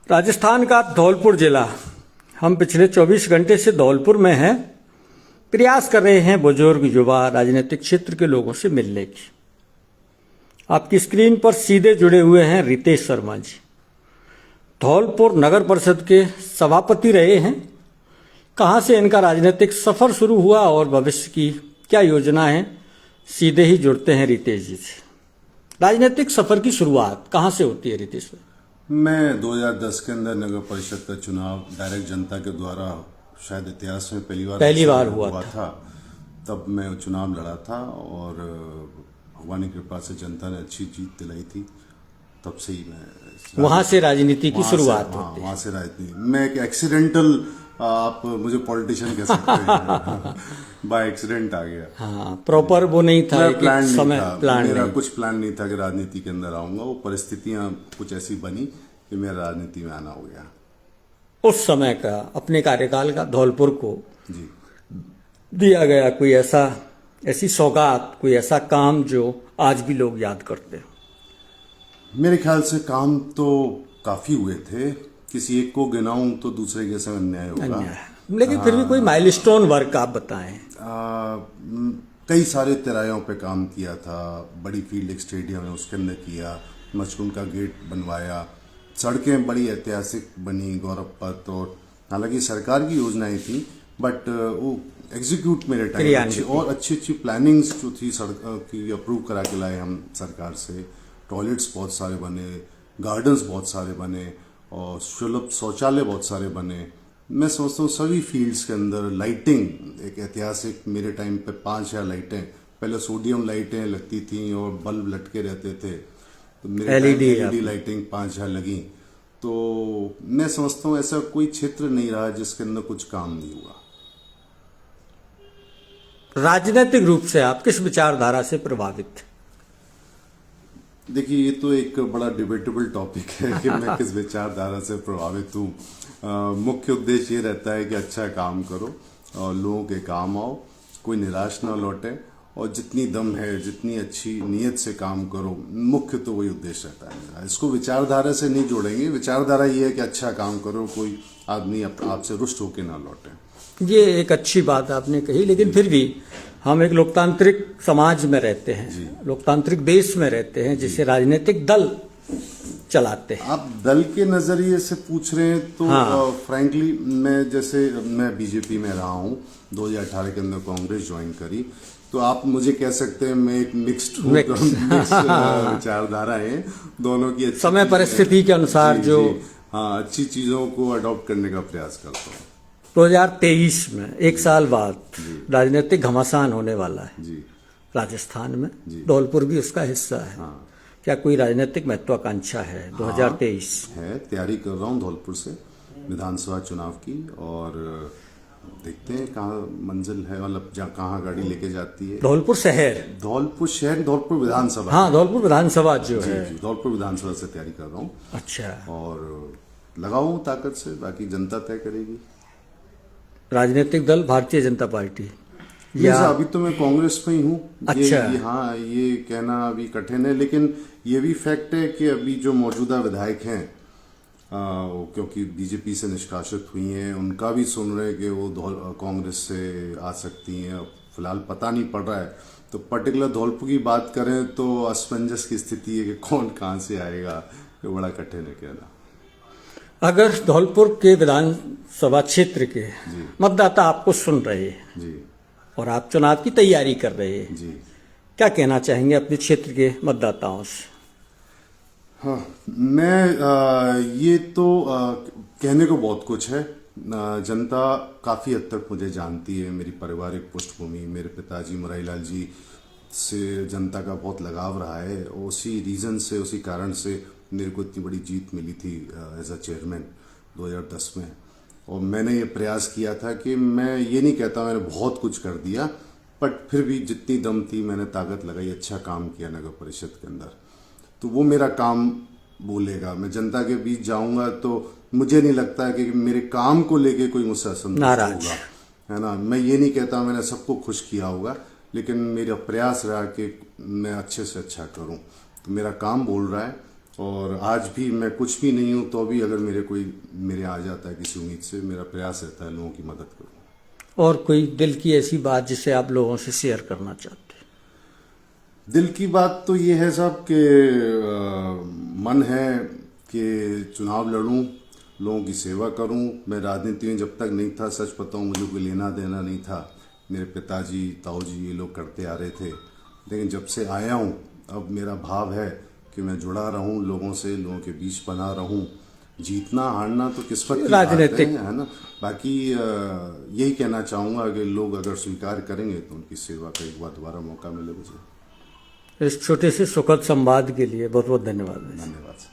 राजस्थान का धौलपुर जिला। हम पिछले 24 घंटे से धौलपुर में हैं। प्रयास कर रहे हैं बुजुर्ग, युवा, राजनीतिक क्षेत्र के लोगों से मिलने की। आपकी स्क्रीन पर सीधे जुड़े हुए हैं रितेश शर्मा जी। धौलपुर नगर परिषद के सभापति रहे हैं। कहां से इनका राजनीतिक सफर शुरू हुआ और भविष्य की क्या योजना है, सीधे ही जुड़ते हैं रितेश जी से। राजनीतिक सफर की शुरुआत कहां से होती है रितेश भाई? मैं 2010 के अंदर नगर परिषद का चुनाव डायरेक्ट जनता के द्वारा शायद इतिहास में पहली बार हुआ था। तब मैं चुनाव लड़ा था और भगवान की कृपा से जनता ने अच्छी जीत दिलाई थी। तब से ही मैं वहां से राजनीति की शुरुआत होती है। वहां से राजनीति, मैं एक एक्सीडेंटल, आप मुझे पॉलिटिशियन कह सकते हैं, बाय एक्सीडेंट आ गया। हाँ, प्रॉपर वो नहीं था, प्लान नहीं समय था, प्लान मेरा नहीं। कुछ प्लान नहीं था कि राजनीति के अंदर आऊंगा। वो परिस्थितियां कुछ ऐसी बनी कि मेरा राजनीति में आना हो गया। उस समय का अपने कार्यकाल का धौलपुर को जी दिया गया कोई ऐसी सौगात, कोई ऐसा काम जो आज भी लोग याद करते हैं? मेरे ख्याल से काम तो काफी हुए थे। किसी एक को गिनाऊं तो दूसरे के संग अन्याय होगा। लेकिन फिर भी कोई माइलस्टोन वर्क आप बताएं। कई सारे तिरायों पे काम किया था। बड़ी फील्ड एक स्टेडियम है, उसके अंदर किया। मचकुन का गेट बनवाया। सड़कें बड़ी ऐतिहासिक बनी, गौरव पथ। और हालांकि सरकार की योजनाएं थी, बट वो एग्जीक्यूट मेरे टाइम और अच्छी प्लानिंग्स जो थी सड़क की अप्रूव करा के लाए हम सरकार से। टॉयलेट्स बहुत सारे बने, गार्डन्स बहुत सारे बने और सुलभ शौचालय बहुत सारे बने। मैं समझता हूँ सभी फील्ड्स के अंदर लाइटिंग एक ऐतिहासिक, मेरे टाइम पे 5000 लाइटें, पहले सोडियम लाइटें लगती थी और बल्ब लटके रहते थे, तो मेरे एलईडी लाइटिंग 5000 लगी। तो मैं समझता हूँ ऐसा कोई क्षेत्र नहीं रहा जिसके अंदर कुछ काम नहीं हुआ। राजनीतिक रूप से आप किस विचारधारा से प्रभावित थे? देखिए, ये तो एक बड़ा डिबेटेबल टॉपिक है कि मैं किस विचारधारा से प्रभावित हूँ। मुख्य उद्देश्य ये रहता है कि अच्छा काम करो और लोगों के काम आओ, कोई निराश ना लौटे और जितनी दम है, जितनी अच्छी नीयत से काम करो। मुख्य तो वही उद्देश्य रहता है मेरा। इसको विचारधारा से नहीं जोड़ेंगे। विचारधारा ये है कि अच्छा काम करो, कोई आदमी आपसे रुष्ट होकर ना लौटे। ये एक अच्छी बात आपने कही, लेकिन फिर भी हम एक लोकतांत्रिक समाज में रहते हैं, लोकतांत्रिक देश में रहते हैं, जिसे राजनीतिक दल चलाते हैं। आप दल के नजरिए से पूछ रहे हैं तो फ्रैंकली मैं बीजेपी में रहा हूँ। 2018 के अंदर कांग्रेस ज्वाइन करी, तो आप मुझे कह सकते हैं मैं एक मिक्स्ड विचारधारा है दोनों की। समय परिस्थिति के अनुसार जो अच्छी चीजों को अडॉप्ट करने का प्रयास करता हूँ। 2023 में एक साल बाद राजनीतिक घमासान होने वाला है जी राजस्थान में। धौलपुर भी उसका हिस्सा है। क्या कोई राजनीतिक महत्वाकांक्षा है 2023? है, तैयारी कर रहा हूँ धौलपुर से विधानसभा चुनाव की, और देखते हैं कहाँ मंजिल है, मतलब कहाँ गाड़ी लेके जाती है। धौलपुर शहर, धौलपुर विधानसभा। हाँ, धौलपुर विधानसभा जो है। धौलपुर विधानसभा से तैयारी कर रहा हूँ। अच्छा। और लगाऊं ताकत से, बाकी जनता तय करेगी। राजनीतिक दल भारतीय जनता पार्टी या अभी तो मैं कांग्रेस में ही हूँ। अच्छा। ये कहना अभी कठिन है, लेकिन ये भी फैक्ट है कि अभी जो मौजूदा विधायक हैं, क्योंकि बीजेपी से निष्कासित हुई हैं, उनका भी सुन रहे हैं कि वो कांग्रेस से आ सकती हैं। फिलहाल पता नहीं पड़ रहा है। तो पर्टिकुलर धौलपुर की बात करें तो असमंजस की स्थिति है कि कौन कहाँ से आएगा, ये बड़ा कठिन है कहना। अगर धौलपुर के विधानसभा क्षेत्र के मतदाता आपको सुन रहे हैं जी, और आप चुनाव की तैयारी कर रहे हैं जी, क्या कहना चाहेंगे अपने क्षेत्र के मतदाताओं से? हाँ, मैं ये तो कहने को बहुत कुछ है। जनता काफ़ी हद तक मुझे जानती है। मेरी पारिवारिक पृष्ठभूमि, मेरे पिताजी मुरारीलाल जी से जनता का बहुत लगाव रहा है। उसी रीज़न से, उसी कारण से मेरे को इतनी बड़ी जीत मिली थी एज अ चेयरमैन 2010 में। और मैंने ये प्रयास किया था कि मैं ये नहीं कहता मैंने बहुत कुछ कर दिया, बट फिर भी जितनी दम थी मैंने ताकत लगाई, अच्छा काम किया नगर परिषद के अंदर। तो वो मेरा काम बोलेगा। मैं जनता के बीच जाऊंगा तो मुझे नहीं लगता है कि मेरे काम को लेके कोई मुझसे असंतुष्ट होगा, है ना। मैं ये नहीं कहता मैंने सबको खुश किया होगा, लेकिन मेरा प्रयास रहा कि मैं अच्छे से अच्छा करूं। तो मेरा काम बोल रहा है और आज भी मैं कुछ भी नहीं हूँ तो भी अगर मेरे आ जाता है किसी उम्मीद से, मेरा प्रयास रहता है लोगों की मदद करूँ। और कोई दिल की ऐसी बात जिसे आप लोगों से शेयर करना चाहते हैं? दिल की बात तो ये है साहब कि मन है कि चुनाव लड़ूं, लोगों की सेवा करूं। मैं राजनीति में जब तक नहीं था, सच बताऊं, मुझे कोई लेना देना नहीं था। मेरे पिताजी, ताऊजी ये लोग करते आ रहे थे, लेकिन जब से आया हूं अब मेरा भाव है कि मैं जुड़ा रहूं लोगों से, लोगों के बीच बना रहूं। जीतना हारना तो किस्मत की बात राजनीतिक है ना। बाकी यही कहना चाहूँगा कि लोग अगर स्वीकार करेंगे तो उनकी सेवा का एक बार दोबारा मौका मिले मुझे। इस छोटे से सुखद संवाद के लिए बहुत बहुत धन्यवाद। धन्यवाद।